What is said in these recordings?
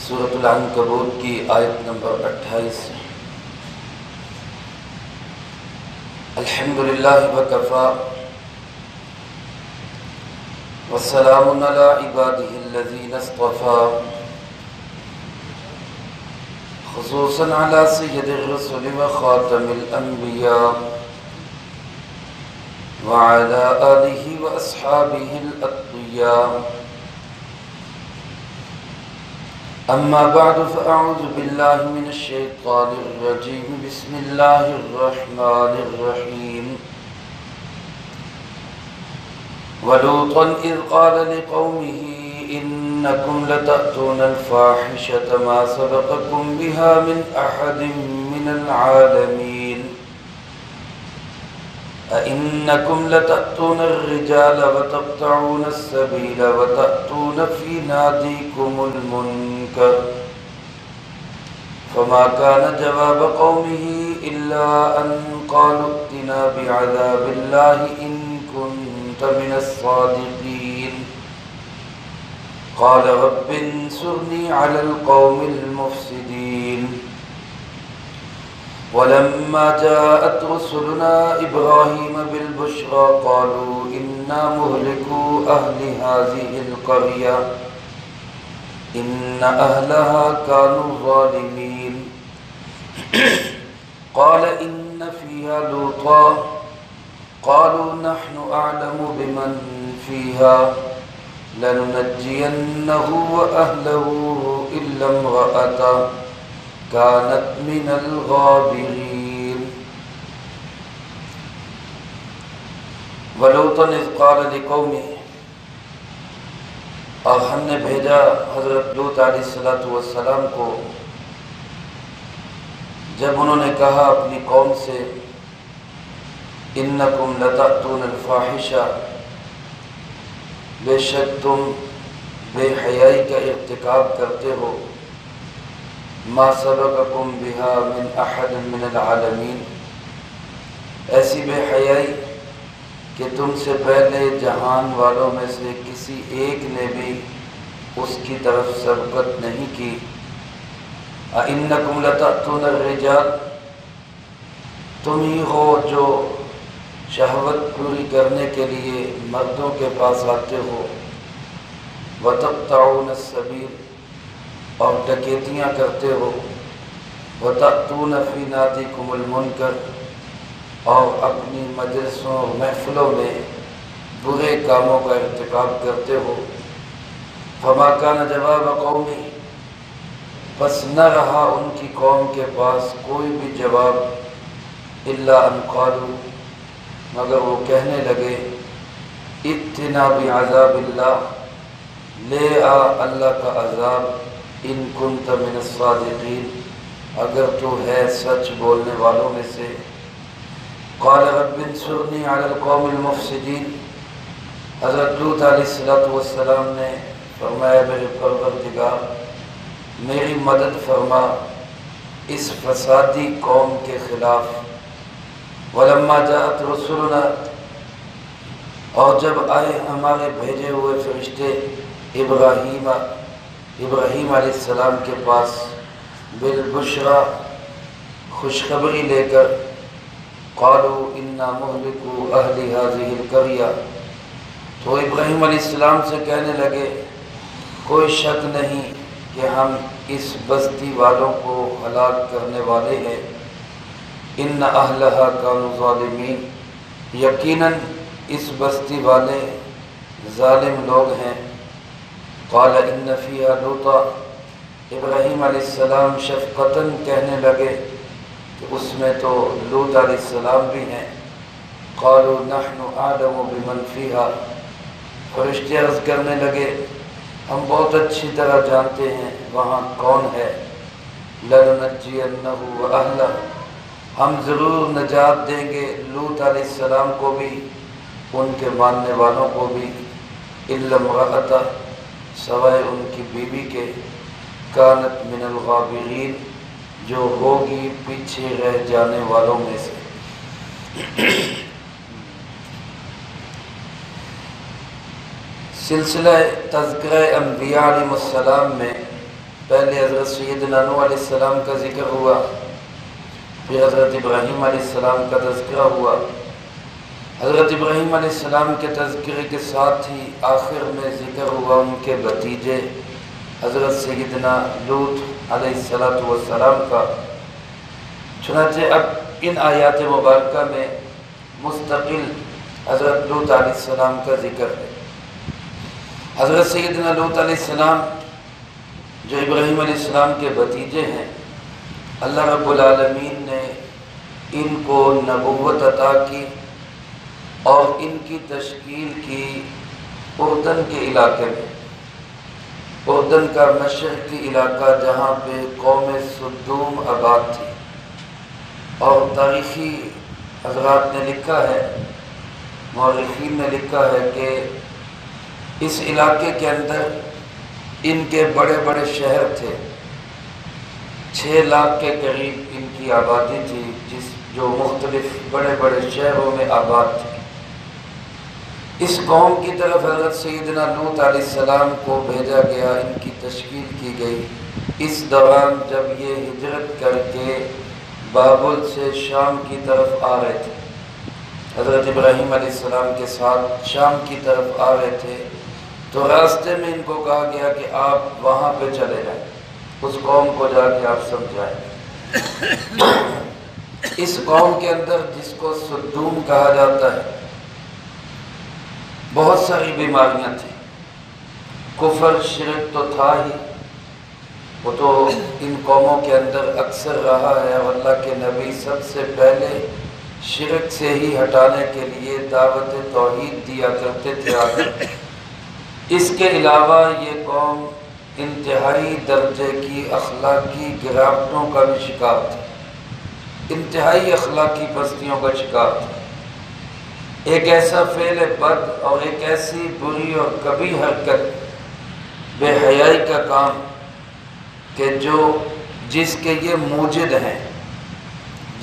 سورۃ العنکبوت کی آیت نمبر 28۔ الحمدللہ وکفی والسلام علی عبادہ الذین اصطفی، خصوصاً علی سید الرسل وخاتم الانبیاء وعلی آلہ واصحابہ الاتقیاء۔ اما بعد فاعوذ باللہ من الشیطان الرجیم، بسم اللہ الرحمن الرحیم۔ ولوطا اذ قال لقومه انکم لتأتون الفاحشة ما سبقکم بها من احد من العالمین، أئنكم لتأتون الرجال وتقطعون السبيل وتأتون في ناديكم المنكر، فما كان جواب قومه إلا أن قالوا ائتنا بعذاب الله إن كنت من الصادقين، قال رب انصرني على القوم المفسدين۔ ولما جاءت رسلنا إبراهيم بالبشرى قالوا إنا مهلكو أهل هذه القرية إن أهلها كانوا ظالمين، قال إن فيها لوطا قالوا نحن أعلم بمن فيها لننجينه وأهله إلا امرأته كانت من الغابرين۔ ولوطا اذ قال لقومه، اور ہم نے بھیجا حضرت لوط علیہ السلام کو جب انہوں نے کہا اپنی قوم سے، انکم لتأتون الفاحشہ، بے شک تم بے حیائی کا ارتکاب کرتے ہو، ما سبقکم بها من احد من العالمین، ایسی بے حیائی کہ تم سے پہلے جہان والوں میں سے کسی ایک نے بھی اس کی طرف سبقت نہیں کی۔ اِنَّكُمْ لَتَأْتُونَ الرِّجَالَ، تم ہی ہو جو شہوت پوری کرنے کے لیے مردوں کے پاس آتے ہو، وَتَقْطَعُونَ السَّبِيلَ، اور ڈکیتیاں کرتے ہو، وَتَأْتُونَ فِي نَادِيكُمُ الْمُنْكَرَ، اور اپنی مجلسوں اور محفلوں میں برے کاموں کا ارتکاب کرتے ہو۔ فَمَا كَانَ جَوَابَ قَوْمِهِ، بس نہ رہا ان کی قوم کے پاس کوئی بھی جواب، إِلَّا أَنْ قَالُوا، مگر وہ کہنے لگے، ائتنا بعذاب اللہ، لے آ اللہ کا عذاب، ان کنت من الصادقین، اگر تو ہے سچ بولنے والوں میں سے۔ قال رب انصرنی علی القوم المفسدین، حضرت لوط علیہ السلام نے فرمایا، میرے پروردگار میری مدد فرما اس فسادی قوم کے خلاف۔ ولما جاءت رسلنا، اور جب آئے ہمارے بھیجے ہوئے فرشتے ابراہیم علیہ السلام کے پاس، بالبشرى، خوشخبری لے کر، قالوا انا مہلکو اہل هذه القریہ، تو ابراہیم علیہ السلام سے کہنے لگے، کوئی شک نہیں کہ ہم اس بستی والوں کو ہلاک کرنے والے ہیں، ان اہلها كانوا ظالمین، یقیناً اس بستی والے ظالم لوگ ہیں۔ قال ان فیہا لوطا، ابراہیم علیہ السلام شفقتاً کہنے لگے کہ اس میں تو لوط علیہ السلام بھی ہیں۔ قالوا نحن اعلم بمن فیہا، فرشتے عرض کرنے لگے، ہم بہت اچھی طرح جانتے ہیں وہاں کون ہے۔ لننجینہ واہلہ، ہم ضرور نجات دیں گے لوط علیہ السلام کو بھی، ان کے ماننے والوں کو بھی، الا امرأتہ، سوائے ان کی بیوی کے، کانت من الغابرین، جو ہوگی پیچھے رہ جانے والوں میں سے۔ سلسلہ تذکرہ انبیاء علیہ السلام میں پہلے حضرت سیدنا نوح علیہ السلام کا ذکر ہوا، پھر حضرت ابراہیم علیہ السلام کا تذکرہ ہوا۔ حضرت ابراہیم علیہ السلام کے تذکرے کے ساتھ ہی آخر میں ذکر ہوا ان کے بھتیجے حضرت سیدنا لوط علیہ السلام کا۔ چنانچہ اب ان آیات مبارکہ میں مستقل حضرت لوط علیہ السلام کا ذکر ہے۔ حضرت سیدنا لوط علیہ السلام جو ابراہیم علیہ السلام کے بھتیجے ہیں، اللہ رب العالمین نے ان کو نبوت عطا کی اور ان کی تشکیل کی اردن کے علاقے میں۔ اردن کا مشرقی علاقہ جہاں پہ قوم سدوم آباد تھی، اور تاریخی حضرات نے لکھا ہے، مورخین نے لکھا ہے کہ اس علاقے کے اندر ان کے بڑے بڑے شہر تھے، 6 لاکھ کے قریب ان کی آبادی تھی، جو مختلف بڑے بڑے شہروں میں آباد تھی۔ اس قوم کی طرف حضرت سیدنا لوط علیہ السلام کو بھیجا گیا، ان کی تشکیل کی گئی۔ اس دوران جب یہ ہجرت کر کے بابل سے شام کی طرف آ رہے تھے، حضرت ابراہیم علیہ السلام کے ساتھ شام کی طرف آ رہے تھے، تو راستے میں ان کو کہا گیا کہ آپ وہاں پہ چلے جائیں، اس قوم کو جا کے آپ سمجھائیں۔ اس قوم کے اندر جس کو سدوم کہا جاتا ہے، بہت ساری بیماریاں تھیں، کفر شرک تو تھا ہی، وہ تو ان قوموں کے اندر اکثر رہا ہے، اور اللہ کے نبی سب سے پہلے شرک سے ہی ہٹانے کے لیے دعوت توحید دیا کرتے تھے آگے۔ اس کے علاوہ یہ قوم انتہائی درجے کی اخلاقی گراوٹوں کا بھی شکار تھی، انتہائی اخلاقی پستیوں کا شکار تھی۔ ایک ایسا فعل بد اور ایک ایسی بری اور کبھی حرکت، بے حیائی کا کام کہ جس کے یہ موجد ہیں،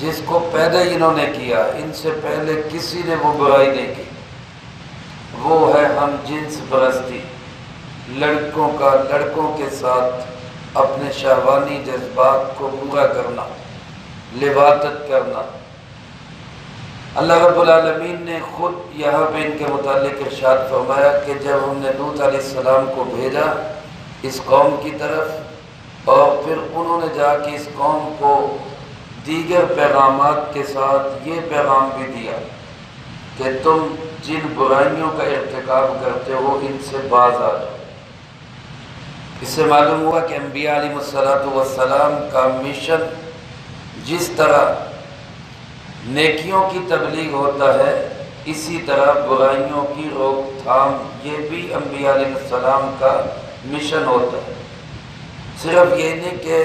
جس کو پیدا انہوں نے کیا، ان سے پہلے کسی نے وہ برائی نہیں کی، وہ ہے ہم جنس پرستی، لڑکوں کا لڑکوں کے ساتھ اپنے شہوانی جذبات کو پورا کرنا، لواطت کرنا۔ اللہ رب العالمین نے خود یہاں پہ ان کے متعلق ارشاد فرمایا کہ جب ہم نے لوط علیہ السلام کو بھیجا اس قوم کی طرف، اور پھر انہوں نے جا کے اس قوم کو دیگر پیغامات کے ساتھ یہ پیغام بھی دیا کہ تم جن برائیوں کا ارتکاب کرتے ہو ان سے باز آ جاؤ۔ اس سے معلوم ہوا کہ انبیاء علیہ السلام کا مشن جس طرح نیکیوں کی تبلیغ ہوتا ہے، اسی طرح برائیوں کی روک تھام یہ بھی انبیاء علیہ السلام کا مشن ہوتا ہے۔ صرف یہ نہیں کہ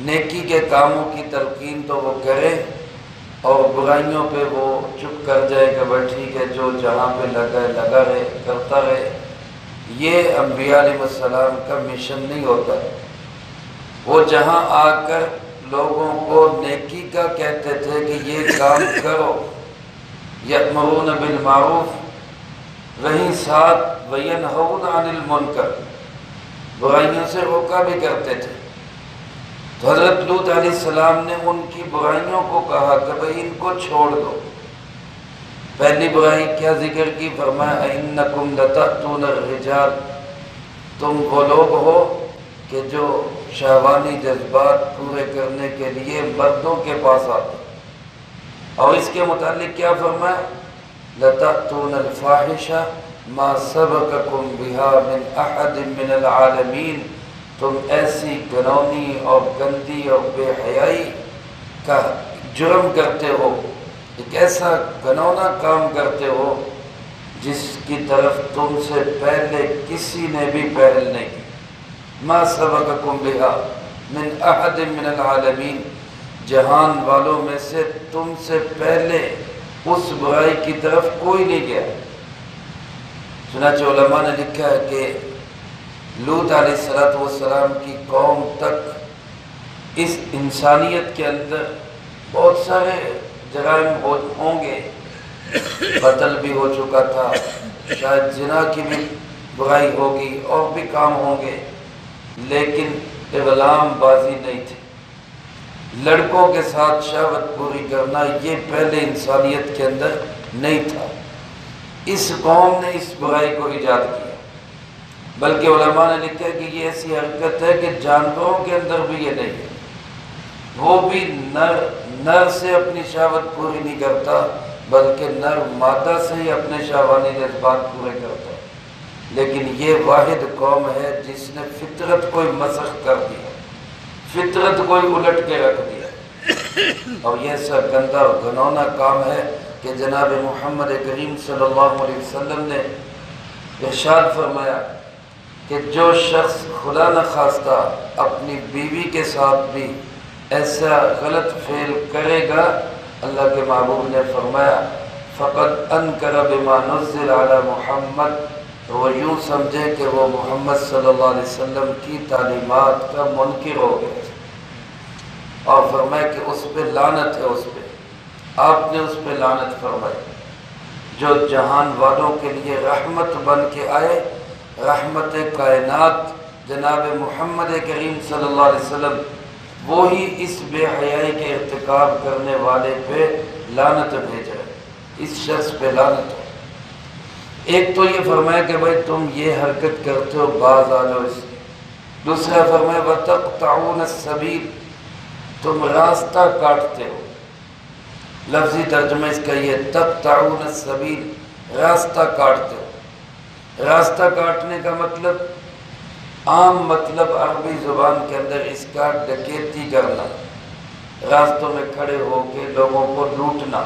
نیکی کے کاموں کی تلقین تو وہ کرے اور برائیوں پہ وہ چپ کر جائے کہ بھائی ٹھیک ہے، جو جہاں پہ لگا رہے کرتا رہے، یہ انبیاء علیہ السلام کا مشن نہیں ہوتا ہے۔ وہ جہاں آ کر لوگوں کو نیکی کا کہتے تھے کہ یہ کام کرو، یأمرون بالمعروف، وہیں ساتھ وینہون عن المنکر، برائیوں سے روکا بھی کرتے تھے۔ تو حضرت لوط علیہ السلام نے ان کی برائیوں کو کہا کہ بھئی ان کو چھوڑ دو۔ پہلی برائی کیا ذکر کی؟ فرمایا اِنَّکُمْ لَتَأْتُونَ الرِّجَالَ، تم وہ لوگ ہو کہ جو شہوانی جذبات پورے کرنے کے لیے مردوں کے پاس آتے۔ اور اس کے متعلق کیا فرمایا؟ لَتَأْتُونَ الْفَاحِشَةَ مَا سَبَقَكُمْ بِهَا مِنْ أَحَدٍ مِنَ الْعَالَمِينَ، تم ایسی گناہی اور گندی اور بے حیائی کا جرم کرتے ہو، ایک ایسا گنونا کام کرتے ہو جس کی طرف تم سے پہلے کسی نے بھی پہل نہیں کی۔ ما سبقکم بہا من احد من العالمین، جہان والوں میں سے تم سے پہلے اس برائی کی طرف کوئی نہیں گیا۔ چنانچہ علماء نے لکھا ہے کہ لوط علیہ السلام کی قوم تک اس انسانیت کے اندر بہت سارے جرائم ہوں گے، قتل بھی ہو چکا تھا، شاید زنا کی بھی برائی ہوگی، اور بھی کام ہوں گے، لیکن اغلام بازی نہیں تھی۔ لڑکوں کے ساتھ شہوت پوری کرنا یہ پہلے انسانیت کے اندر نہیں تھا۔ اس قوم نے اس برائی کو ایجاد کیا، بلکہ علماء نے لکھا کہ یہ ایسی حرکت ہے کہ جانوروں کے اندر بھی یہ نہیں ہے۔ وہ بھی نر سے اپنی شہوت پوری نہیں کرتا، بلکہ نر مادہ سے ہی اپنے شہوانی جذبات پورے کرتا ہے۔ لیکن یہ واحد قوم ہے جس نے فطرت کو مسخ کر دیا، فطرت کو الٹ کے رکھ دیا۔ اور یہ ایسا گندا اور گھنونا کام ہے کہ جناب محمد کریم صلی اللہ علیہ وسلم نے ارشاد فرمایا کہ جو شخص خدا نخواستہ اپنی بیوی کے ساتھ بھی ایسا غلط فعل کرے گا، اللہ کے محبوب نے فرمایا فقد انکر بما نزل علی محمد، وہ یوں سمجھے کہ وہ محمد صلی اللہ علیہ وسلم کی تعلیمات کا منکر ہو گئے، اور فرمایا کہ اس پہ لعنت ہے، اس پہ آپ نے اس پہ لعنت فرمائی۔ جو جہان والوں کے لیے رحمت بن کے آئے، رحمت کائنات جناب محمد کریم صلی اللہ علیہ وسلم، وہی اس بے حیائی کے ارتکاب کرنے والے پہ لعنت بھیج رہے، اس شخص پہ لعنت ہو۔ ایک تو یہ فرمایا کہ بھائی تم یہ حرکت کرتے ہو، باز آ جاؤ اس سے۔ دوسرا فرمایا وَتَقْطَعُونَ السَّبِيلَ، تم راستہ کاٹتے ہو۔ لفظی ترجمہ اس کا یہ تقطعون السبیل، راستہ کاٹتے ہو۔ راستہ کاٹنے کا مطلب، عام مطلب عربی زبان کے اندر اس کا ڈکیتی کرنا، راستوں میں کھڑے ہو کے لوگوں کو لوٹنا۔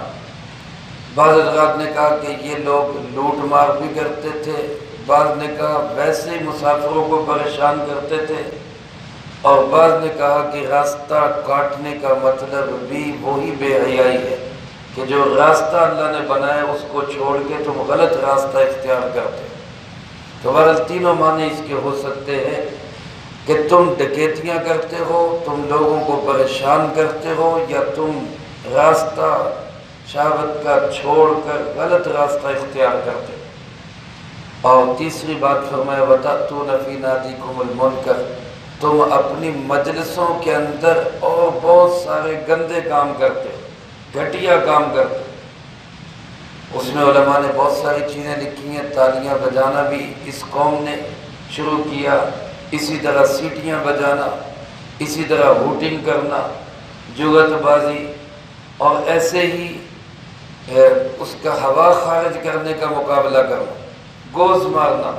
بعض حضرات نے کہا کہ یہ لوگ لوٹ مار بھی کرتے تھے، بعض نے کہا ویسے ہی مسافروں کو پریشان کرتے تھے، اور بعض نے کہا کہ راستہ کاٹنے کا مطلب بھی وہی بے حیائی ہے کہ جو راستہ اللہ نے بنایا اس کو چھوڑ کے تم غلط راستہ اختیار کرتے ہو۔ تو بہرحال تینوں معنی اس کے ہو سکتے ہیں کہ تم ڈکیتیاں کرتے ہو، تم لوگوں کو پریشان کرتے ہو، یا تم راستہ شہوت کا چھوڑ کر غلط راستہ اختیار کرتے ہو۔ اور تیسری بات فرمایا وَتَأْتُونَ فِي نَادِيكُمُ الْمُنْكَرَ، تم اپنی مجلسوں کے اندر اور بہت سارے گندے کام کرتے ہو، گھٹیا کام کرتے ہو۔ اس میں علماء نے بہت ساری چیزیں لکھی ہیں، تالیاں بجانا بھی اس قوم نے شروع کیا، اسی طرح سیٹیاں بجانا، اسی طرح ہوٹنگ کرنا، جگت بازی، اور ایسے ہی اس کا ہوا خارج کرنے کا مقابلہ کرنا، گوز مارنا،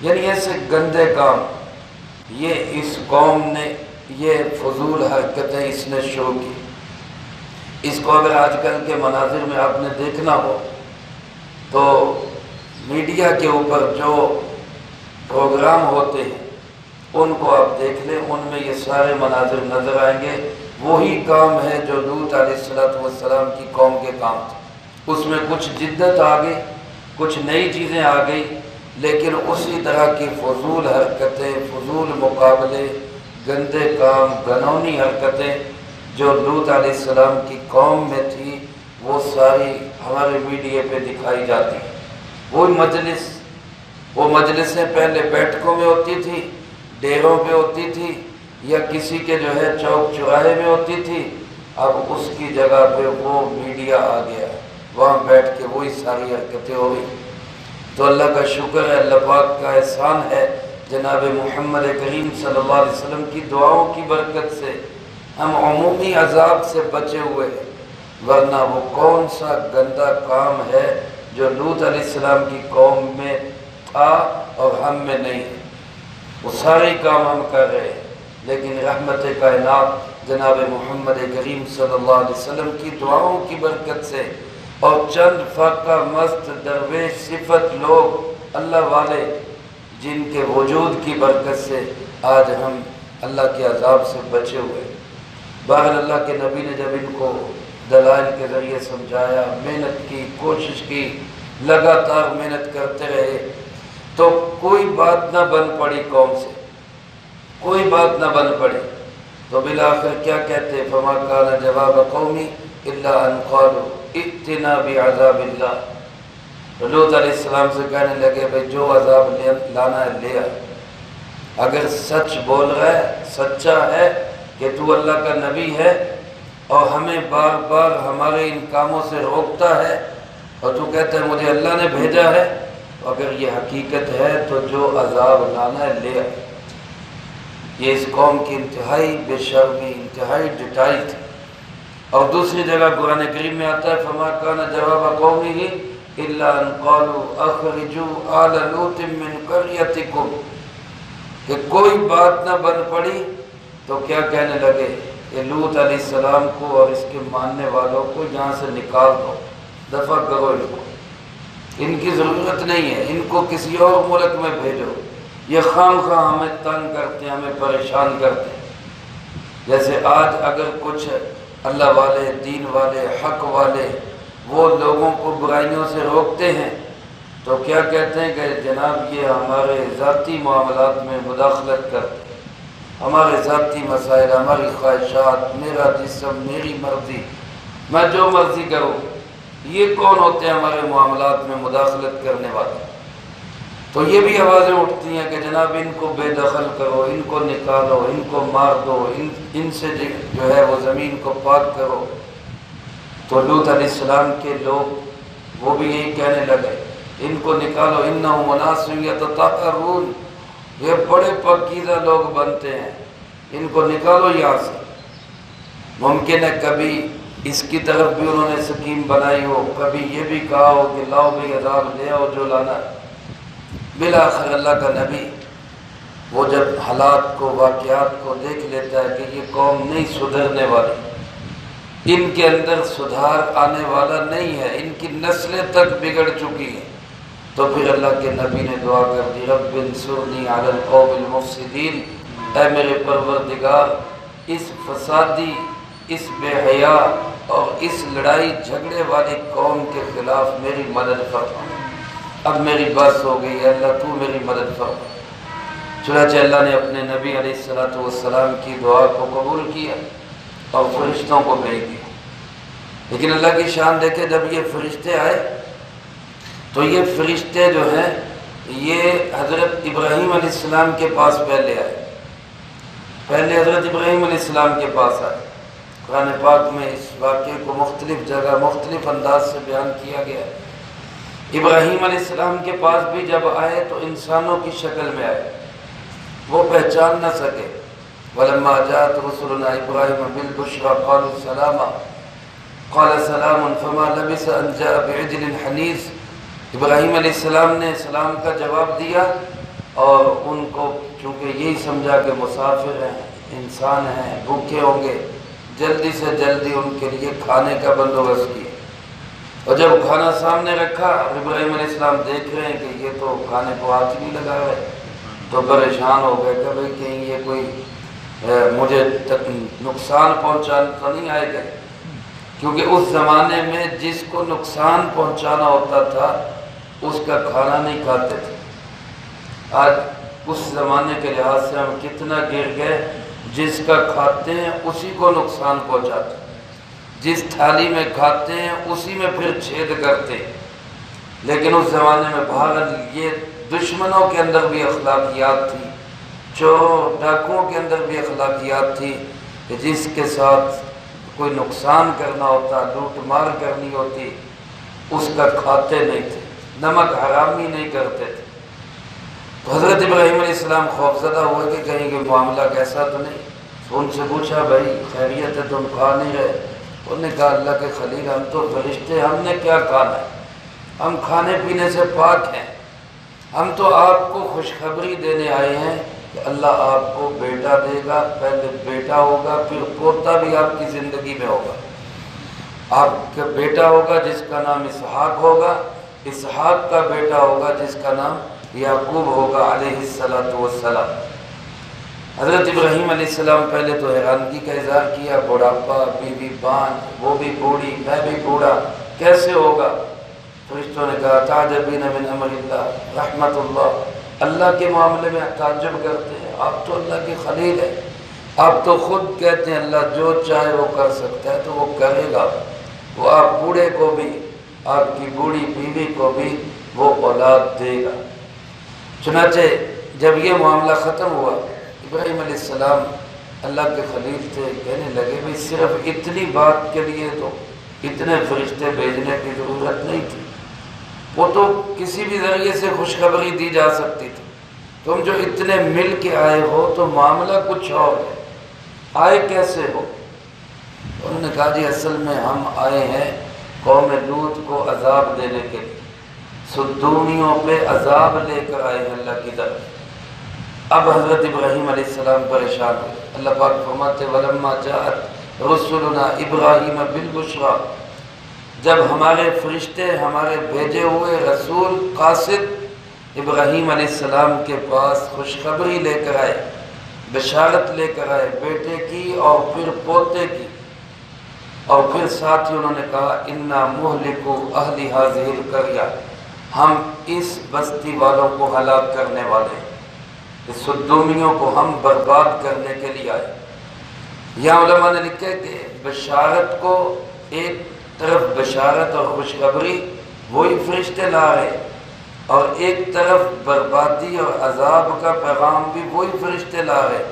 یعنی ایسے گندے کام یہ اس قوم نے، یہ فضول حرکتیں اس نے شروع کی۔ اس کو اگر آج کل کے مناظر میں آپ نے دیکھنا ہو تو میڈیا کے اوپر جو پروگرام ہوتے ہیں ان کو آپ دیکھ لیں، ان میں یہ سارے مناظر نظر آئیں گے۔ وہی کام ہے جو لوط علیہ السلام کی قوم کے کام تھے۔ اس میں کچھ جدت آ گئی، کچھ نئی چیزیں آ گئی، لیکن اسی طرح کی فضول حرکتیں، فضول مقابلے، گندے کام، گھنونی حرکتیں جو لوط علیہ السلام کی قوم میں تھی، وہ ساری ہمارے میڈیا پہ دکھائی جاتی ہیں۔ وہ مجلسیں پہلے بیٹھکوں میں ہوتی تھی، ڈیروں پہ ہوتی تھی، یا کسی کے جو ہے چوک چوراہے میں ہوتی تھی، اب اس کی جگہ پہ وہ میڈیا آ گیا، وہاں بیٹھ کے وہی ساری حرکتیں ہو گئی۔ تو اللہ کا شکر ہے، اللہ پاک کا احسان ہے، جناب محمد کریم صلی اللہ علیہ وسلم کی دعاؤں کی برکت سے ہم عمومی عذاب سے بچے ہوئے ہیں، ورنہ وہ کون سا گندا کام ہے جو لوط علیہ السلام کی قوم میں تھا اور ہم میں نہیں ہے۔ وہ سارے کام ہم کر رہے ہیں، لیکن رحمت کائنات جناب محمد کریم صلی اللہ علیہ وسلم کی دعاؤں کی برکت سے اور چند فقہ مست درویش صفت لوگ اللہ والے جن کے وجود کی برکت سے آج ہم اللہ کے عذاب سے بچے ہوئے۔ بہرحال اللہ کے نبی نے جب ان کو دلائل کے ذریعے سمجھایا، محنت کی، کوشش کی، لگاتار محنت کرتے رہے، تو کوئی بات نہ بن پڑی قوم سے، کوئی بات نہ بن پڑی۔ تو بالآخر کیا کہتے، فما کان جواب قومی الا ان قالوا ائتنا بعذاب اللہ۔ لوط علیہ السلام سے کہنے لگے بھئی جو عذاب لانا ہے لے آ۔ اگر سچ بول رہا ہے، سچا ہے کہ تو اللہ کا نبی ہے اور ہمیں بار بار ہمارے ان کاموں سے روکتا ہے اور تو کہتا ہے مجھے اللہ نے بھیجا ہے، اگر یہ حقیقت ہے تو جو عذاب لانا ہے لے آ۔ یہ اس قوم کی انتہائی بے شرمی، انتہائی ڈٹائی تھی۔ اور دوسری جگہ قرآن کریم میں آتا ہے فما کان جواب قومہ الا ان قالوا اخرجوا آل لوط من قریتکم، کہ کوئی بات نہ بن پڑی تو کیا کہنے لگے کہ لوط علیہ السلام کو اور اس کے ماننے والوں کو یہاں سے نکال دو، دفع کرو ان کو، ان کی ضرورت نہیں ہے، ان کو کسی اور ملک میں بھیجو، یہ خام خواہ ہمیں تنگ کرتے ہیں، ہمیں پریشان کرتے ہیں۔ جیسے آج اگر کچھ اللہ والے، دین والے، حق والے وہ لوگوں کو برائیوں سے روکتے ہیں تو کیا کہتے ہیں کہ جناب یہ ہمارے ذاتی معاملات میں مداخلت کرتے ہیں، ہمارے ذاتی مسائل، ہماری خواہشات، میرا جسم، میری مرضی، میں جو مرضی کروں۔ یہ کون ہوتے ہیں ہمارے معاملات میں مداخلت کرنے والے؟ تو یہ بھی آوازیں اٹھتی ہیں کہ جناب ان کو بے دخل کرو، ان کو نکالو، ان کو مار دو، ان سے جو ہے وہ زمین کو پاک کرو۔ تو لوط علیہ السلام کے لوگ وہ بھی یہی کہنے لگے ان کو نکالو، انہم اناس یتطہرون، یہ بڑے پاکیزہ لوگ بنتے ہیں، ان کو نکالو یہاں سے۔ ممکن ہے کبھی اس کی طرف بھی انہوں نے سکیم بنائی ہو، کبھی یہ بھی کہا ہو کہ لاؤ بھی عذاب لے آؤ جو لانا ہے۔ بالآخر اللہ کا نبی وہ جب حالات کو، واقعات کو دیکھ لیتا ہے کہ یہ قوم نہیں سدھرنے والی، ان کے اندر سدھار آنے والا نہیں ہے، ان کی نسلیں تک بگڑ چکی ہیں، تو پھر اللہ کے نبی نے دعا کر دی رب انصرنی علی القوم المفسدین، اے میرے پروردگار اس فسادی، اس بے حیا اور اس لڑائی جھگڑے والی قوم کے خلاف میری مدد فرما۔ اب میری بس ہو گئی ہے اللہ، تو میری مدد فرما۔ چنانچہ اللہ نے اپنے نبی علیہ السلام کی دعا کو قبول کیا اور فرشتوں کو بھیج دیا۔ لیکن اللہ کی شان دیکھے، جب یہ فرشتے آئے تو یہ فرشتے جو ہیں یہ حضرت ابراہیم علیہ السلام کے پاس پہلے آئے، پہلے حضرت ابراہیم علیہ السلام کے پاس آئے۔ قرآن پاک میں اس واقعے کو مختلف جگہ مختلف انداز سے بیان کیا گیا ہے۔ ابراہیم علیہ السلام کے پاس بھی جب آئے تو انسانوں کی شکل میں آئے، وہ پہچان نہ سکے۔ وَلَمَّا جَاءَتْ رُسُلُنَا إِبْرَاهِيمَ بِالْبُشْرَىٰ قَالُوا سَلَامًا قَالَ سَلَامٌ فَمَا لَبِثَ أَن جَاءَ بِعِجْلٍ حَنِيذٍ۔ ابراہیم علیہ السلام نے سلام کا جواب دیا اور ان کو چونکہ یہی سمجھا کہ مسافر ہیں، انسان ہیں، بھوکے ہوں گے، جلدی سے جلدی ان کے لیے کھانے کا بندوبست کیا۔ اور جب کھانا سامنے رکھا، ابراہیم علیہ السلام دیکھ رہے ہیں کہ یہ تو کھانے کو ہاتھ نہیں لگا رہے، تو پریشان ہو گئے کہ بھئی کہیں یہ کوئی مجھے نقصان پہنچانا تو نہیں آئے گا، کیونکہ اس زمانے میں جس کو نقصان پہنچانا ہوتا تھا اس کا کھانا نہیں کھاتے تھے۔ آج اس زمانے کے لحاظ سے ہم کتنا گر گئے، جس کا کھاتے ہیں اسی کو نقصان پہنچاتے ہیں، جس تھالی میں کھاتے ہیں اسی میں پھر چھید کرتے ہیں۔ لیکن اس زمانے میں بہرحال یہ دشمنوں کے اندر بھی اخلاقیات تھی، چوروں ڈاکوؤں کے اندر بھی اخلاقیات تھی کہ جس کے ساتھ کوئی نقصان کرنا ہوتا، لوٹ مار کرنی ہوتی، اس کا کھاتے نہیں تھے، نمک حرامی نہیں کرتے تھے۔ تو حضرت ابراہیم علیہ السلام خوفزدہ ہوئے کہ کہیں کہ معاملہ کیسا تو نہیں۔ تو ان سے پوچھا بھائی خیریت ہے، تم کھا نہیں رہے؟ انہوں نے کہا اللہ کے خلیل ہم تو فرشتے، ہم نے کیا کھانا ہے، ہم کھانے پینے سے پاک ہیں، ہم تو آپ کو خوشخبری دینے آئے ہیں کہ اللہ آپ کو بیٹا دے گا، پہلے بیٹا ہوگا پھر پوتا بھی آپ کی زندگی میں ہوگا، آپ کا بیٹا ہوگا جس کا نام اسحاق ہوگا، اسحاق کا بیٹا ہوگا جس کا نام یعقوب ہوگا علیہ السلام۔ حضرت ابراہیم علیہ السلام پہلے تو حیرانگی کا اظہار کیا، بڑھاپا، بیوی بانجھ، وہ بھی بوڑھی، میں بھی بوڑھا، کیسے ہوگا؟ فرشتوں نے کہا تعجبین من امر اللہ، رحمت اللہ، اللہ کے معاملے میں تعجب کرتے ہیں، آپ تو اللہ کے خلیل ہیں، آپ تو خود کہتے ہیں اللہ جو چاہے وہ کر سکتا ہے تو وہ کرے گا، وہ آپ بوڑھے کو بھی، آپ کی بوڑھی بیوی کو بھی وہ اولاد دے گا۔ چنانچہ جب یہ معاملہ ختم ہوا، ابراہیم علیہ السلام اللہ کے خلیل تھے، کہنے لگے بھئی صرف اتنی بات کے لیے تو اتنے فرشتے بھیجنے کی ضرورت نہیں تھی، وہ تو کسی بھی ذریعے سے خوشخبری دی جا سکتی تھی، تم جو اتنے مل کے آئے ہو تو معاملہ کچھ اور ہے، آئے کیسے ہو؟ انہوں نے کہا جی اصل میں ہم آئے ہیں قوم لوط کو عذاب دینے کے لیے، صدومیوں پہ عذاب لے کر آئے ہیں اللہ کی طرف۔ اب حضرت ابراہیم علیہ السلام پریشان ہوئے۔ اللہ پاک فرماتے وَلَمَّا جَاءَتْ رُسُلُنَا إِبْرَاهِيمَ بِالْبُشْرَى، جب ہمارے فرشتے، ہمارے بھیجے ہوئے رسول قاصد ابراہیم علیہ السلام کے پاس خوشخبری لے کر آئے، بشارت لے کر آئے بیٹے کی اور پھر پوتے کی، اور پھر ساتھ ہی انہوں نے کہا اِنَّا مُهْلِكُ أَهْلِ هَذِهِ الْقَرْيَةِ، ہم اس بستی والوں کو ہلاک کرنے والے ہیں، اس صدومیوں کو ہم برباد کرنے کے لیے آئے۔ یہاں علماء نے لکھا کہ بشارت کو، ایک طرف بشارت اور خوشخبری وہی فرشتے لا رہے، اور ایک طرف بربادی اور عذاب کا پیغام بھی وہی فرشتے لا رہے،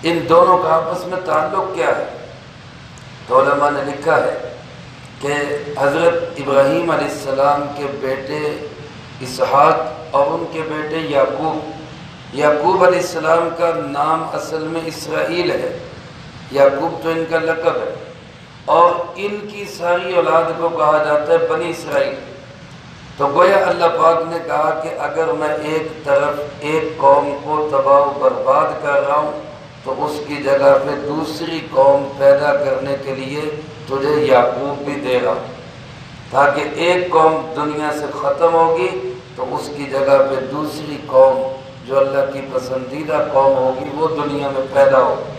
ان دونوں کا آپس میں تعلق کیا ہے؟ تو علماء نے لکھا ہے کہ حضرت ابراہیم علیہ السلام کے بیٹے اسحاق اور ان کے بیٹے یعقوب علیہ السلام کا نام اصل میں اسرائیل ہے، یعقوب تو ان کا لقب ہے، اور ان کی ساری اولاد کو کہا جاتا ہے بنی اسرائیل۔ تو گویا اللہ پاک نے کہا کہ اگر میں ایک طرف ایک قوم کو تباہ و برباد کر رہا ہوں تو اس کی جگہ پہ دوسری قوم پیدا کرنے کے لیے تجھے یعقوب بھی دے رہا ہوں، تاکہ ایک قوم دنیا سے ختم ہوگی تو اس کی جگہ پہ دوسری قوم جو اللہ کی پسندیدہ قوم ہوگی وہ دنیا میں پیدا ہوگی۔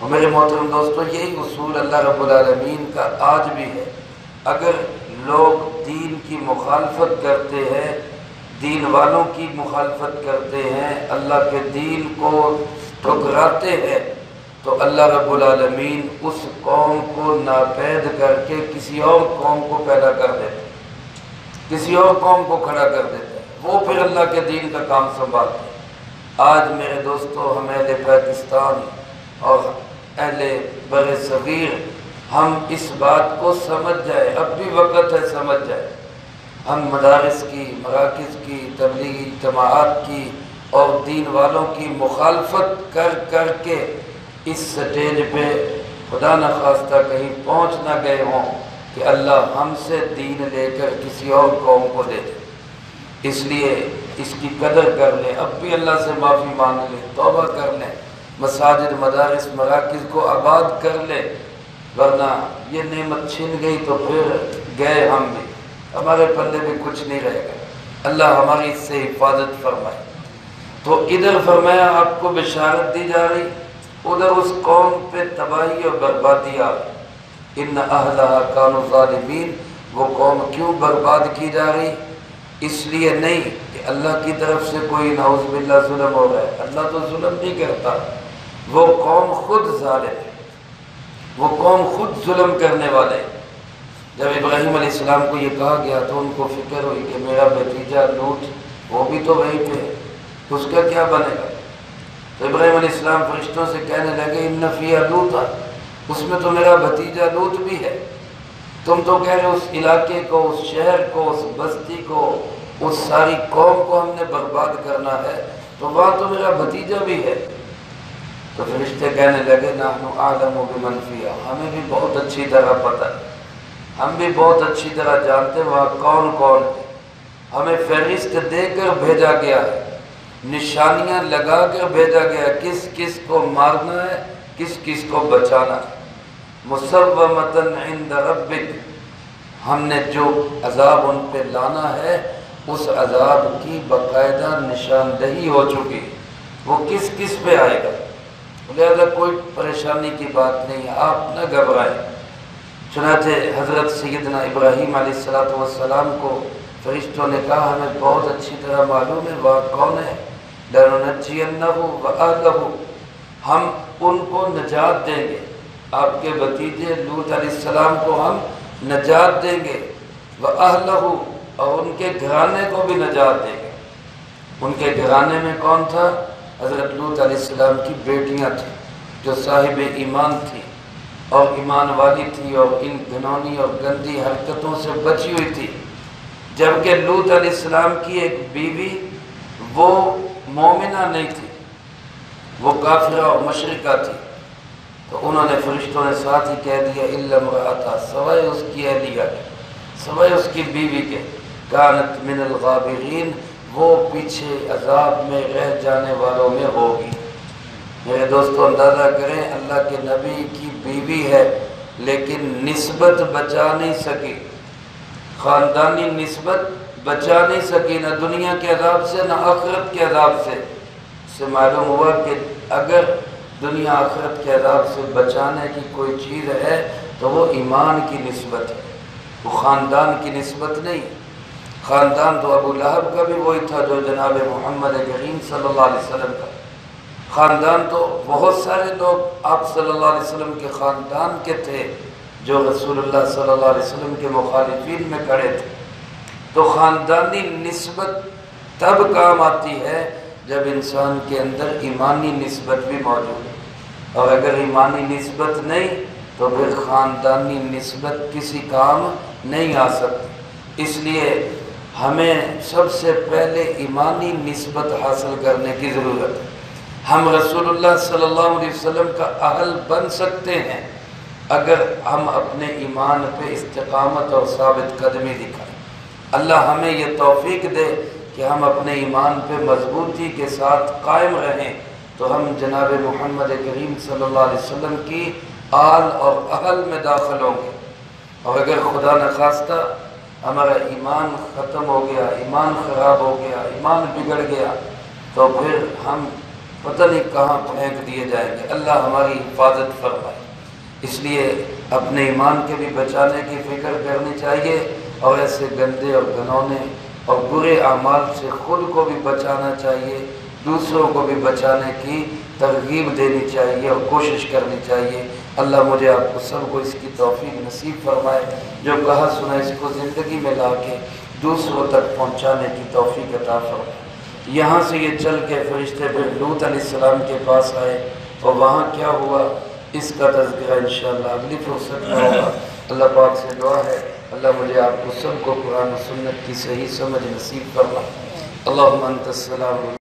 اور میرے محترم دوستو، یہی اصول اللہ رب العالمین کا آج بھی ہے۔ اگر لوگ دین کی مخالفت کرتے ہیں، دین والوں کی مخالفت کرتے ہیں، اللہ کے دین کو ٹھکراتے ہیں، تو اللہ رب العالمین اس قوم کو ناپید کر کے کسی اور قوم کو پیدا کر دیتے ہیں، کسی اور قوم کو کھڑا کر دیتے ہیں، وہ پھر اللہ کے دین کا کام سنبھالتے ہیں۔ آج میرے دوستو، ہم اہل پاکستان اور اہل بر صغیر ہم اس بات کو سمجھ جائے، اب بھی وقت ہے سمجھ جائے۔ ہم مدارس کی، مراکز کی، تبلیغی جماعات کی اور دین والوں کی مخالفت کر کر کے اس سٹیج پہ خدا نخواستہ کہیں پہنچ نہ گئے ہوں کہ اللہ ہم سے دین لے کر کسی اور قوم کو دے دے۔ اس لیے اس کی قدر کر لیں، اب بھی اللہ سے معافی مانگ لیں، توبہ کر لیں، مساجد، مدارس، مراکز کو آباد کر لیں، ورنہ یہ نعمت چھن گئی تو پھر گئے ہم بھی، ہمارے پلے بھی کچھ نہیں رہے گا۔ اللہ ہماری اس سے حفاظت فرمائے۔ تو ادھر فرمایا آپ کو بشارت دی جا رہی، ادھر اس قوم پہ تباہی اور بربادی آ رہی۔ ان اہلھا کانوا ظالمین، وہ قوم کیوں برباد کی جا رہی؟ اس لیے نہیں کہ اللہ کی طرف سے کوئی نعوذ باللہ ظلم ہو رہا ہے، اللہ تو ظلم نہیں کرتا، وہ قوم خود ظالم ہے، وہ قوم خود ظلم کرنے والے ہیں۔ جب ابراہیم علیہ السلام کو یہ کہا گیا تو ان کو فکر ہوئی کہ میرا بھتیجا لوط وہ بھی تو وہیں پہ ہے، اس کا کیا بنے گا؟ تو ابراہیم علیہ السلام فرشتوں سے کہنے لگے ان فیہا لوطا، اس میں تو میرا بھتیجا لوط بھی ہے، تم تو کہہ رہے اس علاقے کو، اس شہر کو، اس بستی کو، اس ساری قوم کو ہم نے برباد کرنا ہے، تو وہاں تو میرا بھتیجا بھی ہے۔ تو فرشتے کہنے لگے نحن اعلم بمن فیہا، ہمیں بھی بہت اچھی طرح پتہ ہے، ہم بھی بہت اچھی طرح جانتے ہیں وہاں کون کون ہے، ہمیں فہرست دے کر بھیجا گیا ہے، نشانیاں لگا کر بھیجا گیا ہے، کس کس کو مارنا ہے، کس کس کو بچانا ہے۔ مسومۃ عند ربک، ہم نے جو عذاب ان پہ لانا ہے اس عذاب کی باقاعدہ نشاندہی ہو چکی ہے، وہ کس کس پہ آئے گا، لہذا کوئی پریشانی کی بات نہیں ہے، آپ نہ گھبرائیں۔ چنانچہ حضرت سیدنا ابراہیم علیہ السلام کو فرشتوں نے کہا ہمیں بہت اچھی طرح معلوم ہے وہاں کون ہے، لَنُنَجِّيَنَّهُ وَأَهْلَهُ، ہم ان کو نجات دیں گے، آپ کے بھتیجے لوط علیہ السلام کو ہم نجات دیں گے، وَأَهْلَهُ، اور ان کے گھرانے کو بھی نجات دیں گے۔ ان کے گھرانے میں کون تھا؟ حضرت لوط علیہ السلام کی بیٹیاں تھیں جو صاحب ایمان تھی اور ایمان والی تھی اور ان گھنونی اور گندی حرکتوں سے بچی ہوئی تھی، جبکہ لوط علیہ السلام کی ایک بیوی وہ مومنہ نہیں تھی، وہ کافرہ اور مشرکہ تھی۔ تو انہوں نے فرشتوں نے ساتھ ہی کہہ دیا الا امرأتہ، سوائے اس کی اہلیہ کے، سوائے اس کی بیوی کے، کانت من الغابرین، وہ پیچھے عذاب میں رہ جانے والوں میں ہوگی۔ میرے دوستو اندازہ کریں، اللہ کے نبی کی بیوی ہے لیکن نسبت بچا نہیں سکی، خاندانی نسبت بچا نہیں سکی، نہ دنیا کے عذاب سے نہ آخرت کے عذاب سے۔ اس سے معلوم ہوا کہ اگر دنیا آخرت کے عذاب سے بچانے کی کوئی چیز ہے تو وہ ایمان کی نسبت ہے، وہ خاندان کی نسبت نہیں۔ خاندان تو ابو لہب کا بھی وہی تھا جو جناب محمد کریم صلی اللہ علیہ وسلم کا، خاندان تو بہت سارے لوگ آپ صلی اللہ علیہ وسلم کے خاندان کے تھے جو رسول اللہ صلی اللہ علیہ وسلم کے مخالفین میں کھڑے تھے۔ تو خاندانی نسبت تب کام آتی ہے جب انسان کے اندر ایمانی نسبت بھی موجود ہے، اور اگر ایمانی نسبت نہیں تو پھر خاندانی نسبت کسی کام نہیں آ سکتی۔ اس لیے ہمیں سب سے پہلے ایمانی نسبت حاصل کرنے کی ضرورت ہے۔ ہم رسول اللہ صلی اللہ علیہ وسلم کا اہل بن سکتے ہیں اگر ہم اپنے ایمان پہ استقامت اور ثابت قدمی دکھائیں۔ اللہ ہمیں یہ توفیق دے کہ ہم اپنے ایمان پہ مضبوطی کے ساتھ قائم رہیں تو ہم جناب محمد کریم صلی اللہ علیہ وسلم کی آل اور اہل میں داخل ہوں گے۔ اور اگر خدا نخواستہ ہمارا ایمان ختم ہو گیا، ایمان خراب ہو گیا، ایمان بگڑ گیا تو پھر ہم پتہ نہیں کہاں پھینک دیے جائیں گے۔ اللہ ہماری حفاظت فرمائے۔ اس لیے اپنے ایمان کے بھی بچانے کی فکر کرنی چاہیے اور ایسے گندے اور گھنونے اور برے اعمال سے خود کو بھی بچانا چاہیے، دوسروں کو بھی بچانے کی ترغیب دینی چاہیے اور کوشش کرنی چاہیے۔ اللہ مجھے آپ کو سب کو اس کی توفیق نصیب فرمائے، جو کہا سنا اس کو زندگی میں لا کے دوسروں تک پہنچانے کی توفیق عطا فرمائے۔ یہاں سے یہ چل کے فرشتے پھر لوط علیہ السلام کے پاس آئے اور وہاں کیا ہوا اس کا تذکرہ انشاءاللہ اگلی فرصت میں ہوگا۔ اللہ پاک سے دعا ہے اللہ مجھے آپ کو سب کو قرآن و سنت کی صحیح سمجھ نصیب فرمائے۔ اللہم انت السلام